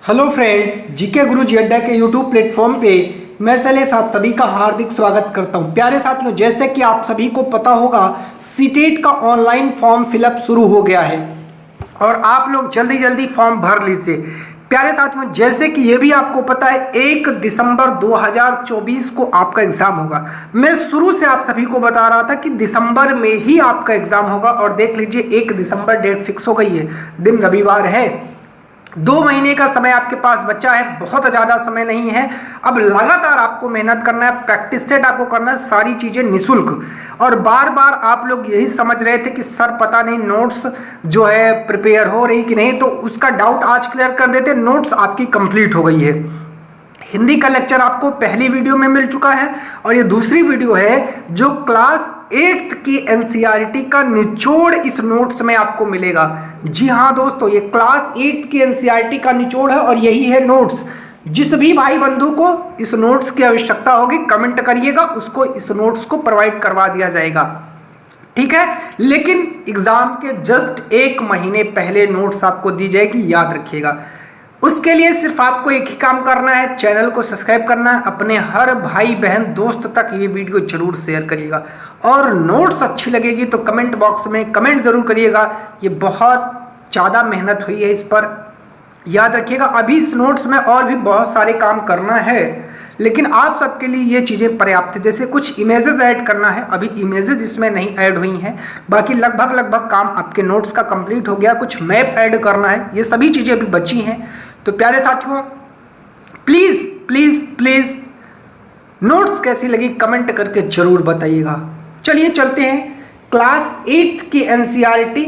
Hello friends, GK गुरु जी अड्डा के YouTube platform पे मैं शैलेश आप सभी का हार्दिक स्वागत करता हूं। प्यारे साथियों, जैसे कि आप सभी को पता होगा, सीटेट का ऑनलाइन फॉर्म फिलअप शुरू हो गया है और आप लोग जल्दी जल्दी फॉर्म भर लीजिए। प्यारे साथियों, जैसे कि ये भी आपको पता है 1 दिसंबर 2024 को आपका एग्जाम होगा। मैं शुरू से आप सभी को बता रहा था कि दिसंबर में ही आपका एग्जाम होगा और देख लीजिए 1 दिसंबर डेट फिक्स हो गई है। दिन रविवार है, 2 महीने का समय आपके पास बचा है, बहुत ज़्यादा समय नहीं है। अब लगातार आपको मेहनत करना है, प्रैक्टिस सेट आपको करना है, सारी चीज़ें निःशुल्क। और बार बार आप लोग यही समझ रहे थे कि सर पता नहीं नोट्स जो है प्रिपेयर हो रही कि नहीं, तो उसका डाउट आज क्लियर कर देते। नोट्स आपकी कंप्लीट हो गई है। हिंदी का लेक्चर आपको पहली वीडियो में मिल चुका है और ये दूसरी वीडियो है जो क्लास 8th की एनसीईआरटी का निचोड़ इस नोट्स में आपको मिलेगा। जी हाँ दोस्तों, ये क्लास 8 की एनसीईआरटी का निचोड़ है और यही है नोट्स। जिस भी भाई बंधु को इस नोट्स की आवश्यकता होगी कमेंट करिएगा, उसको इस नोट्स को प्रोवाइड करवा दिया जाएगा। ठीक है, लेकिन एग्जाम के जस्ट 1 महीने पहले नोट्स आपको दी जाएगी, याद रखिएगा। उसके लिए सिर्फ आपको एक ही काम करना है, चैनल को सब्सक्राइब करना है, अपने हर भाई बहन दोस्त तक ये वीडियो जरूर शेयर करिएगा और नोट्स अच्छी लगेगी तो कमेंट बॉक्स में कमेंट जरूर करिएगा। ये बहुत ज़्यादा मेहनत हुई है इस पर, याद रखिएगा। अभी इस नोट्स में और भी बहुत सारे काम करना है, लेकिन आप सबके लिए ये चीज़ें पर्याप्त है। जैसे कुछ इमेजेस ऐड करना है, अभी इमेजेस इसमें नहीं ऐड हुई हैं, बाकी लगभग काम आपके नोट्स का कंप्लीट हो गया। कुछ मैप ऐड करना है, ये सभी चीज़ें अभी बची हैं। तो प्यारे साथियों, प्लीज़ प्लीज़ प्लीज़ नोट्स कैसी लगी कमेंट करके जरूर बताइएगा। चलिए चलते हैं क्लास 8 की एनसीईआरटी,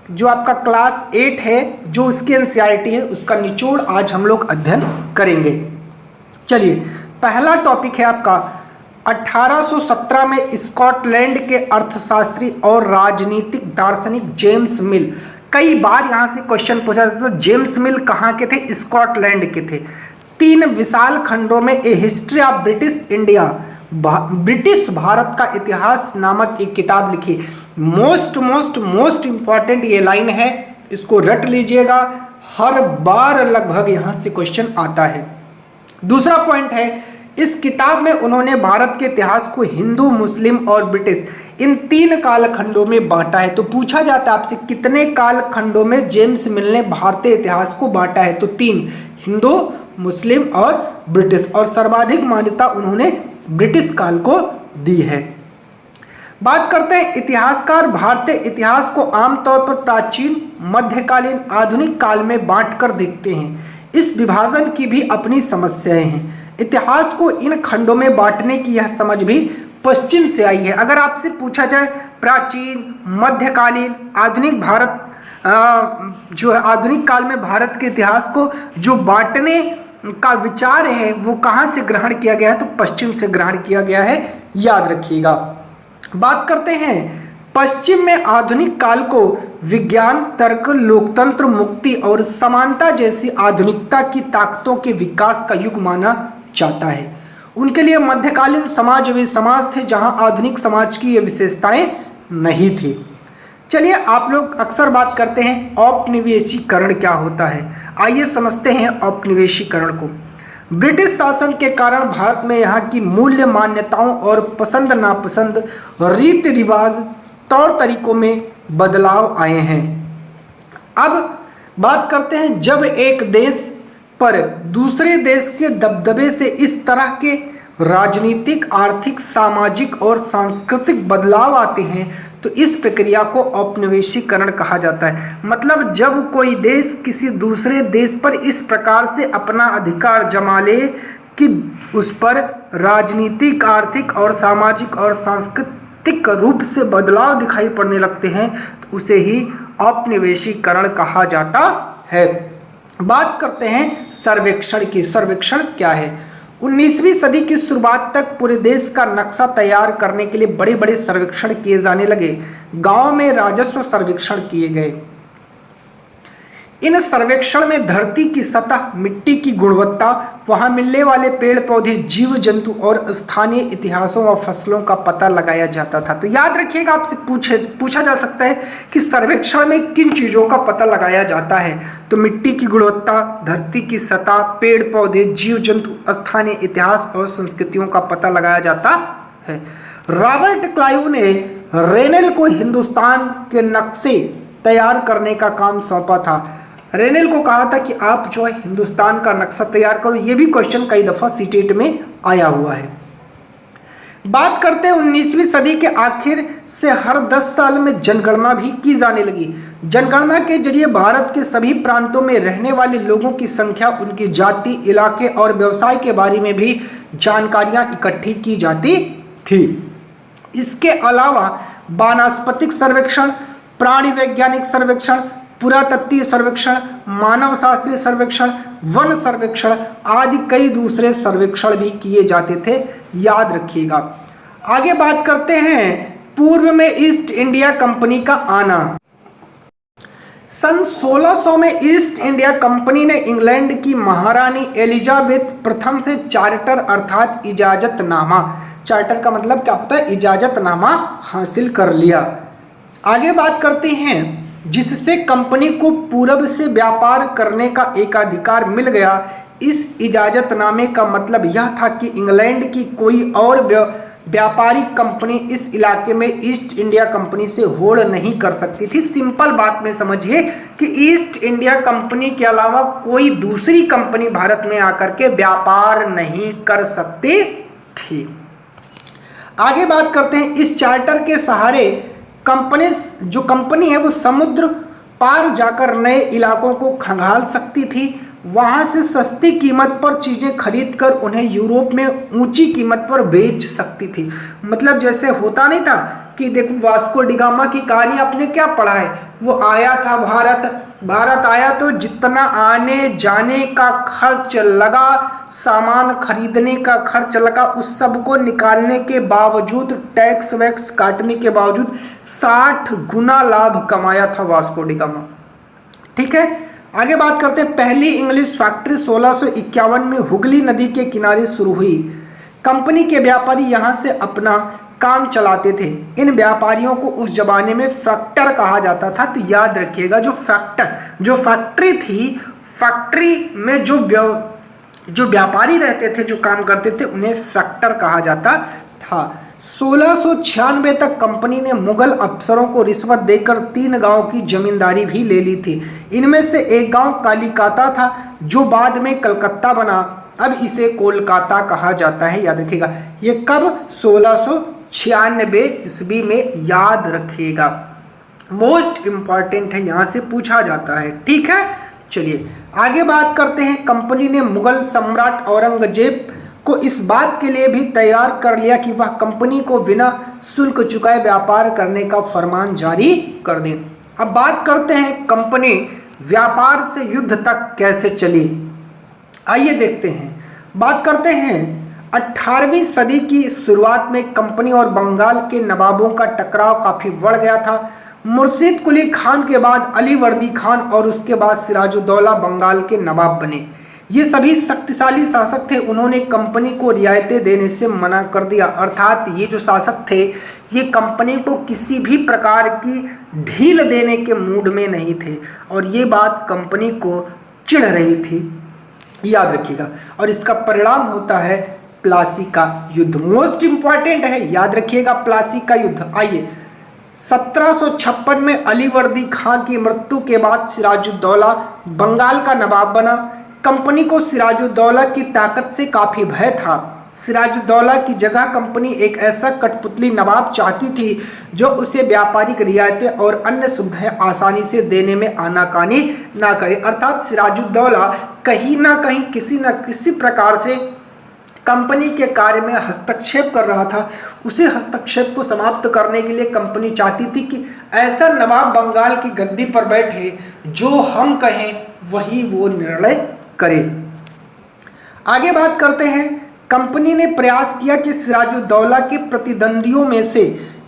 जो आपका क्लास 8 है, जो उसकी एनसीईआरटी है उसका निचोड़ आज हम लोग अध्ययन करेंगे। चलिए, पहला टॉपिक है आपका 1817 में स्कॉटलैंड के अर्थशास्त्री और राजनीतिक दार्शनिक जेम्स मिल। कई बार यहाँ से क्वेश्चन पूछा जाता है, जेम्स मिल कहाँ के थे? स्कॉटलैंड के थे। 3 विशाल खंडों में a history of British India, British Bharat का इतिहास नामक एक किताब लिखी। मोस्ट इंपॉर्टेंट ये लाइन है, इसको रट लीजिएगा, हर बार लगभग यहाँ से क्वेश्चन आता है। दूसरा पॉइंट है, इस किताब में उन्होंने भारत के इतिहास को हिंदू, मुस्लिम और ब्रिटिश इन 3 कालखंडों में बांटा है। तो पूछा जाता है आपसे कितने कालखंडों में जेम्स मिल ने भारतीय इतिहास को बांटा है? तो 3, हिंदू, मुस्लिम और ब्रिटिश, और सर्वाधिक मान्यता उन्होंने ब्रिटिश काल को दी है। बात करते हैं इतिहासकार भारतीय इतिहास को आमतौर पर प्राचीन, मध्यकालीन, आधुनिक काल में बांटकर देखते हैं। इस विभाजन की भी अपनी समस्याएं हैं। इतिहास को इन खंडों में बांटने की यह समझ भी पश्चिम से आई है। अगर आपसे पूछा जाए प्राचीन, मध्यकालीन, आधुनिक भारत, जो है आधुनिक काल में भारत के इतिहास को जो बांटने का विचार है वो कहाँ से ग्रहण किया गया है? तो पश्चिम से ग्रहण किया गया है, याद रखिएगा। बात करते हैं पश्चिम में आधुनिक काल को विज्ञान, तर्क, लोकतंत्र, मुक्ति और समानता जैसी आधुनिकता की ताकतों के विकास का युग माना जाता है। उनके लिए मध्यकालीन समाज वे समाज थे जहां आधुनिक समाज की ये विशेषताएं नहीं थी। चलिए, आप लोग अक्सर बात करते हैं औपनिवेशीकरण क्या होता है, आइए समझते हैं औपनिवेशीकरण को। ब्रिटिश शासन के कारण भारत में यहाँ की मूल्य, मान्यताओं और पसंद नापसंद, रीति रिवाज, तौर तरीकों में बदलाव आए हैं। अब बात करते हैं, जब एक देश पर दूसरे देश के दबदबे से इस तरह के राजनीतिक, आर्थिक, सामाजिक और सांस्कृतिक बदलाव आते हैं तो इस प्रक्रिया को औपनिवेशीकरण कहा जाता है। मतलब जब कोई देश किसी दूसरे देश पर इस प्रकार से अपना अधिकार जमा ले कि उस पर राजनीतिक, आर्थिक और सामाजिक और सांस्कृतिक रूप से बदलाव दिखाई पड़ने लगते हैं तो उसे ही औपनिवेशीकरण कहा जाता है। बात करते हैं सर्वेक्षण की। सर्वेक्षण क्या है? 19वीं सदी की शुरुआत तक पूरे देश का नक्शा तैयार करने के लिए बड़े बड़े सर्वेक्षण किए जाने लगे। गांव में राजस्व सर्वेक्षण किए गए। इन सर्वेक्षण में धरती की सतह, मिट्टी की गुणवत्ता, वहां मिलने वाले पेड़ पौधे, जीव जंतु और स्थानीय इतिहासों व फसलों का पता लगाया जाता था। तो याद रखिएगा, आपसे पूछा जा सकता है कि सर्वेक्षण में किन चीजों का पता लगाया जाता है। तो मिट्टी की गुणवत्ता, धरती की सतह, पेड़ पौधे, जीव जंतु, स्थानीय इतिहास और संस्कृतियों का पता लगाया जाता है। रॉबर्ट क्लाइव ने रेनेल को हिंदुस्तान के नक्शे तैयार करने का काम सौंपा था। रेनेल को कहा था कि आप जो है हिंदुस्तान का नक्शा तैयार करो। ये भी क्वेश्चन कई दफा सीटेट में आया हुआ है। बात करते हैं 19वीं सदी के आखिर से हर 10 साल में जनगणना भी की जाने लगी। जनगणना के जरिए भारत के सभी प्रांतों में रहने वाले लोगों की संख्या, उनकी जाति, इलाके और व्यवसाय के बारे में भी जानकारियां इकट्ठी की जाती थी। इसके अलावा वानस्पतिक सर्वेक्षण, प्राणी वैज्ञानिक सर्वेक्षण, पुरातत्वीय सर्वेक्षण, मानव शास्त्रीय सर्वेक्षण, वन सर्वेक्षण आदि कई दूसरे सर्वेक्षण भी किए जाते थे, याद रखिएगा। आगे बात करते हैं पूर्व में ईस्ट इंडिया कंपनी का आना। सन 1600 में ईस्ट इंडिया कंपनी ने इंग्लैंड की महारानी एलिजाबेथ प्रथम से चार्टर अर्थात इजाजतनामा, चार्टर का मतलब क्या होता है, इजाजतनामा हासिल कर लिया। आगे बात करते हैं जिससे कंपनी को पूरब से व्यापार करने का एकाधिकार मिल गया। इस इजाजतनामे का मतलब यह था कि इंग्लैंड की कोई और व्यापारिक कंपनी इस इलाके में ईस्ट इंडिया कंपनी से होड़ नहीं कर सकती थी। सिंपल बात में समझिए कि ईस्ट इंडिया कंपनी के अलावा कोई दूसरी कंपनी भारत में आकर के व्यापार नहीं कर सकती थी। आगे बात करते हैं इस चार्टर के सहारे कंपनी है वो समुद्र पार जाकर नए इलाकों को खंगाल सकती थी। वहां से सस्ती कीमत पर चीजें खरीदकर उन्हें यूरोप में ऊंची कीमत पर बेच सकती थी। मतलब जैसे होता नहीं था कि देखो वास्को डिगामा की कहानी आपने क्या पढ़ा है, वो आया था भारत आया तो जितना आने जाने का खर्च लगा, सामान खरीदने का खर्च लगा, उस सब को निकालने के बावजूद, टैक्स वैक्स काटने के बावजूद 60 गुना लाभ कमाया था वास्को डिगामा। ठीक है, आगे बात करते हैं पहली इंग्लिश फैक्ट्री 1651 में हुगली नदी के किनारे शुरू हुई। कंपनी के व्यापारी यहाँ से अपना काम चलाते थे। इन व्यापारियों को उस जमाने में फैक्टर कहा जाता था। तो याद रखिएगा जो फैक्ट्री थी, फैक्ट्री में जो व्यापारी रहते थे, जो काम करते थे, उन्हें फैक्टर कहा जाता था। 1696 तक कंपनी ने मुगल अफसरों को रिश्वत देकर 3 गांव की जमींदारी भी ले ली थी। इनमें से एक गांव कालिकाता था जो बाद में कलकत्ता बना। अब इसे कोलकाता कहा जाता है, याद रखिएगा। ये कब? 1696 ईस्वी में, याद रखिएगा। मोस्ट इंपॉर्टेंट है, यहाँ से पूछा जाता है। ठीक है, चलिए आगे बात करते हैं। कंपनी ने मुगल सम्राट औरंगजेब को इस बात के लिए भी तैयार कर लिया कि वह कंपनी को बिना शुल्क चुकाए व्यापार करने का फरमान जारी कर दें। अब बात करते हैं कंपनी व्यापार से युद्ध तक कैसे चली, आइए देखते हैं। बात करते हैं 18वीं सदी की शुरुआत में कंपनी और बंगाल के नवाबों का टकराव काफ़ी बढ़ गया था। मुर्शीद कुली खान के बाद अली वर्दी खान और उसके बाद सिराजुद्दौला बंगाल के नवाब बने। ये सभी शक्तिशाली शासक थे। उन्होंने कंपनी को रियायतें देने से मना कर दिया, अर्थात ये जो शासक थे ये कंपनी को किसी भी प्रकार की ढील देने के मूड में नहीं थे और ये बात कंपनी को चिढ़ रही थी, याद रखिएगा। और इसका परिणाम होता है प्लासी का युद्ध। मोस्ट इंपॉर्टेंट है, याद रखिएगा, प्लासी का युद्ध। आइए 1756 में अली वर्दी खां की मृत्यु के बाद सिराजुद्दौला बंगाल का नवाब बना। कंपनी को सिराजुद्दौला की ताकत से काफ़ी भय था। सिराजुद्दौला की जगह कंपनी एक ऐसा कठपुतली नवाब चाहती थी जो उसे व्यापारिक रियायतें और अन्य सुविधाएं आसानी से देने में आनाकानी ना करे। अर्थात सिराजुद्दौला कहीं ना कहीं किसी न किसी प्रकार से कंपनी के कार्य में हस्तक्षेप कर रहा था। उसी हस्तक्षेप को समाप्त करने के लिए कंपनी चाहती थी कि ऐसा नवाब बंगाल की गद्दी पर बैठे जो हम कहें वही वो निर्णय करे। आगे बात करते हैं। कंपनी ने प्रयास किया कि सिराजुद्दौला के प्रतिद्वंदियों में से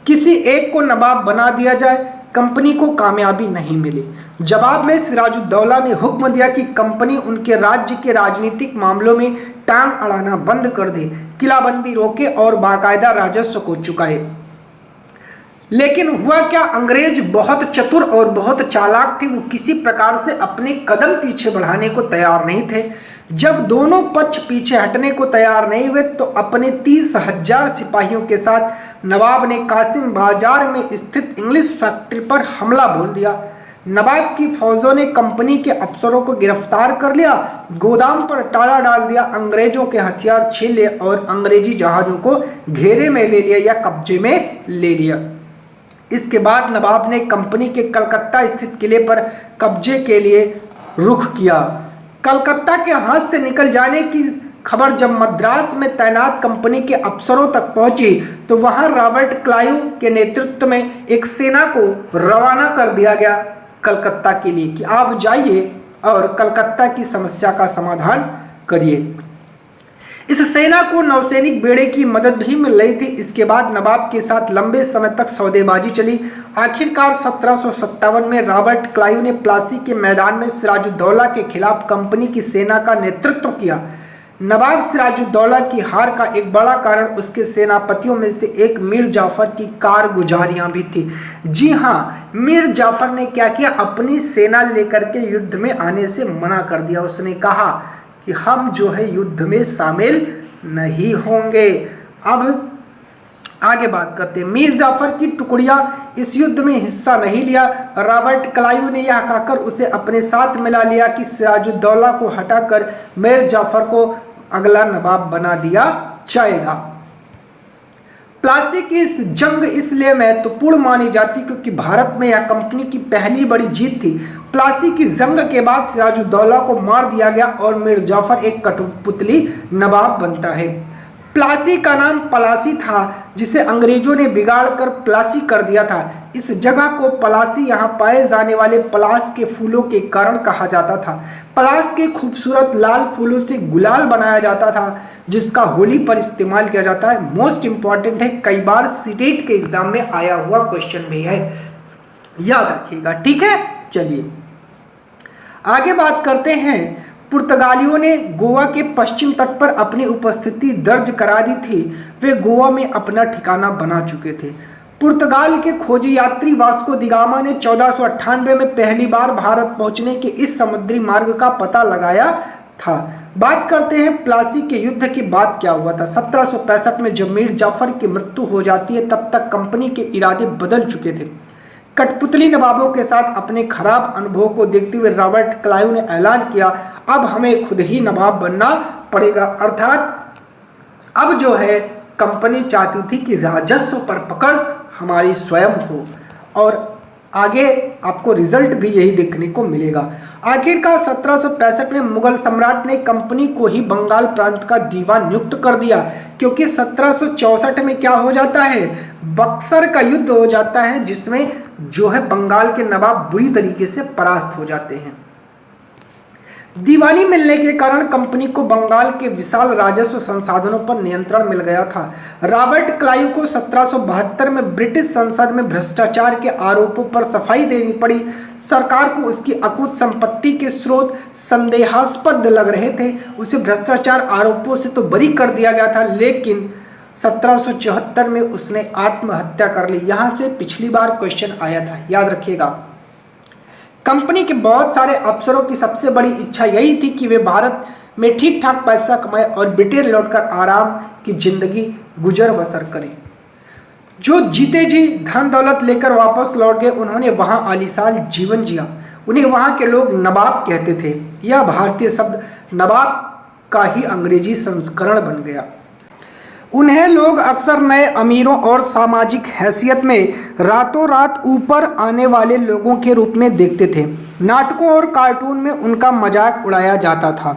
किसी एक को नवाब बना दिया जाए। कंपनी को कामयाबी नहीं मिली। जवाब में सिराजुद्दौला ने हुक्म दिया कि कंपनी उनके राज्य के राजनीतिक मामलों में टांग अड़ाना बंद कर दे, किलाबंदी रोके और बाकायदा राजस्व को चुकाए। लेकिन हुआ क्या, अंग्रेज बहुत चतुर और बहुत चालाक थे। वो किसी प्रकार से अपने कदम पीछे बढ़ाने को तैयार नहीं थे। जब दोनों पक्ष पीछे हटने को तैयार नहीं हुए तो अपने 30,000 सिपाहियों के साथ नवाब ने कासिम बाजार में स्थित इंग्लिश फैक्ट्री पर हमला बोल दिया। नवाब की फौजों ने कंपनी के अफसरों को गिरफ्तार कर लिया, गोदाम पर ताला डाल दिया, अंग्रेजों के हथियार छीन लिए और अंग्रेजी जहाजों को घेरे में ले लिया या कब्जे में ले लिया। इसके बाद नवाब ने कंपनी के कलकत्ता स्थित किले पर कब्जे के लिए रुख किया। कलकत्ता के हाथ से निकल जाने की खबर जब मद्रास में तैनात कंपनी के अफसरों तक पहुंची तो वहां रॉबर्ट क्लाइव के नेतृत्व में एक सेना को रवाना कर दिया गया कलकत्ता के लिए कि आप जाइए और कलकत्ता की समस्या का समाधान करिए। इस सेना को नौसैनिक बेड़े की मदद भी मिल रही थी। इसके बाद नवाब के साथ लंबे समय तक सौदेबाजी चली। आखिरकार 1757 में रॉबर्ट क्लाइव ने प्लासी के मैदान में सिराजुद्दौला के खिलाफ कंपनी की सेना का नेतृत्व किया। नवाब सिराजुद्दौला की हार का एक बड़ा कारण उसके सेनापतियों में से एक मीर जाफर की कारगुजारियां भी थी। जी हाँ, मीर जाफर ने क्या किया, अपनी सेना लेकर के युद्ध में आने से मना कर दिया। उसने कहा कि हम जो है युद्ध में शामिल नहीं होंगे। अब आगे बात करते हैं। मीर जाफर की टुकड़ियां इस युद्ध में हिस्सा नहीं लिया। रॉबर्ट क्लाइव ने यह कहकर उसे अपने साथ मिला लिया कि सिराजुद्दौला को हटाकर मीर जाफर को अगला नवाब बना दिया जाएगा। प्लासी की इस जंग इसलिए महत्वपूर्ण मानी जाती क्योंकि भारत में यह कंपनी की पहली बड़ी जीत थी। प्लासी की जंग के बाद सिराजुद्दौला को मार दिया गया और मीर जाफर एक कठपुतली नवाब बनता है। प्लासी का नाम पलासी था जिसे अंग्रेजों ने बिगाड़कर प्लासी कर दिया था। इस जगह को पलासी यहाँ पाए जाने वाले पलास के फूलों के कारण कहा जाता था। पलास के खूबसूरत लाल फूलों से गुलाल बनाया जाता था जिसका होली पर इस्तेमाल किया जाता है। मोस्ट इंपॉर्टेंट है, कई बार सीटेट के एग्जाम में आया हुआ क्वेश्चन भी है, याद रखिएगा। ठीक है, चलिए आगे बात करते हैं। पुर्तगालियों ने गोवा के पश्चिम तट पर अपनी उपस्थिति दर्ज करा दी थी। वे गोवा में अपना ठिकाना बना चुके थे। पुर्तगाल के खोजी यात्री वास्को दी गामा ने 1498 में पहली बार भारत पहुंचने के इस समुद्री मार्ग का पता लगाया था। बात करते हैं प्लासी के युद्ध के बाद क्या हुआ था। 1765 में जब मीर जाफर की मृत्यु हो जाती है तब तक कंपनी के इरादे बदल चुके थे। कठपुतली नवाबों के साथ अपने खराब अनुभव को देखते हुए रॉबर्ट क्लाइव ने ऐलान किया, अब हमें खुद ही नवाब बनना पड़ेगा। अर्थात अब जो है कंपनी चाहती थी कि राजस्व पर पकड़ हमारी स्वयं हो और आगे आपको रिजल्ट भी यही देखने को मिलेगा। आखिरकार 1765 में मुगल सम्राट ने कंपनी को ही बंगाल प्रांत का दीवान नियुक्त कर दिया क्योंकि 1764 में क्या हो जाता है, बक्सर का युद्ध हो जाता है जिसमें जो है बंगाल के नवाब बुरी तरीके से परास्त हो जाते हैं। दीवानी मिलने के कारण कंपनी को बंगाल के विशाल राजस्व संसाधनों पर नियंत्रण मिल गया था। रॉबर्ट क्लाइव को 1772 में ब्रिटिश संसद में भ्रष्टाचार के आरोपों पर सफाई देनी पड़ी। सरकार को उसकी अकूत संपत्ति के स्रोत संदेहास्पद लग रहे थे। उसे भ्रष्टाचार आरोपों से तो बरी कर दिया गया था, लेकिन 1774 में उसने आत्महत्या कर ली। यहाँ से पिछली बार क्वेश्चन आया था, याद रखिएगा। कंपनी के बहुत सारे अफसरों की सबसे बड़ी इच्छा यही थी कि वे भारत में ठीक ठाक पैसा कमाएं और ब्रिटेन लौटकर आराम की जिंदगी गुजर बसर करें। जो जीते जी धन दौलत लेकर वापस लौट गए उन्होंने वहां आलीशान जीवन जिया। उन्हें वहां के लोग नवाब कहते थे। यह भारतीय शब्द नवाब का ही अंग्रेजी संस्करण बन गया। उन्हें लोग अक्सर नए अमीरों और सामाजिक हैसियत में रातों रात ऊपर आने वाले लोगों के रूप में देखते थे। नाटकों और कार्टून में उनका मजाक उड़ाया जाता था।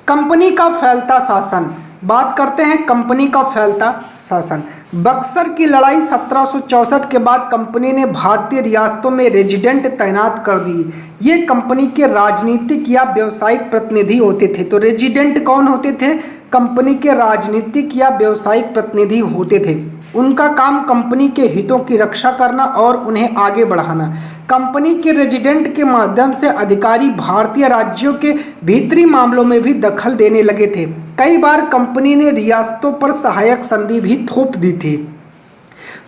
कंपनी का फैलता शासन, बात करते हैं कंपनी का फैलता शासन। बक्सर की लड़ाई 1764 के बाद कंपनी ने भारतीय रियासतों में रेजिडेंट तैनात कर दी। ये कंपनी के राजनीतिक या व्यवसायिक प्रतिनिधि होते थे। तो रेजिडेंट कौन होते थे? कंपनी के राजनीतिक या व्यवसायिक प्रतिनिधि होते थे। उनका काम कंपनी के हितों की रक्षा करना और उन्हें आगे बढ़ाना। कंपनी के रेजिडेंट के माध्यम से अधिकारी भारतीय राज्यों के भीतरी मामलों में भी दखल देने लगे थे। कई बार कंपनी ने रियासतों पर सहायक संधि भी थोप दी थी।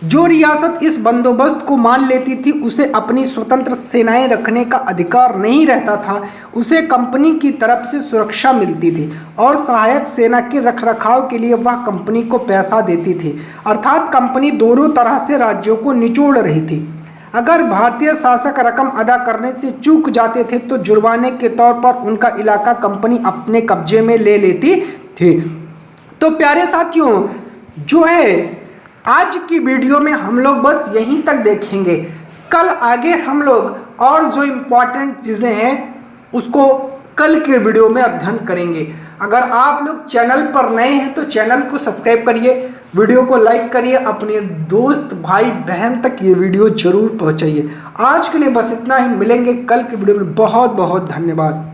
जो रियासत इस बंदोबस्त को मान लेती थी उसे अपनी स्वतंत्र सेनाएं रखने का अधिकार नहीं रहता था, उसे कंपनी की तरफ से सुरक्षा मिलती थी और सहायक सेना के रखरखाव के लिए वह कंपनी को पैसा देती थी। अर्थात कंपनी दोनों तरह से राज्यों को निचोड़ रही थी। अगर भारतीय शासक रकम अदा करने से चूक जाते थे तो जुर्माने के तौर पर उनका इलाका कंपनी अपने कब्जे में ले लेती थी। तो प्यारे साथियों, जो है आज की वीडियो में हम लोग बस यहीं तक देखेंगे। कल आगे हम लोग और जो इम्पोर्टेंट चीज़ें हैं उसको कल के वीडियो में अध्ययन करेंगे। अगर आप लोग चैनल पर नए हैं तो चैनल को सब्सक्राइब करिए, वीडियो को लाइक करिए, अपने दोस्त भाई बहन तक ये वीडियो जरूर पहुंचाइए। आज के लिए बस इतना ही, मिलेंगे कल के वीडियो में। बहुत बहुत धन्यवाद।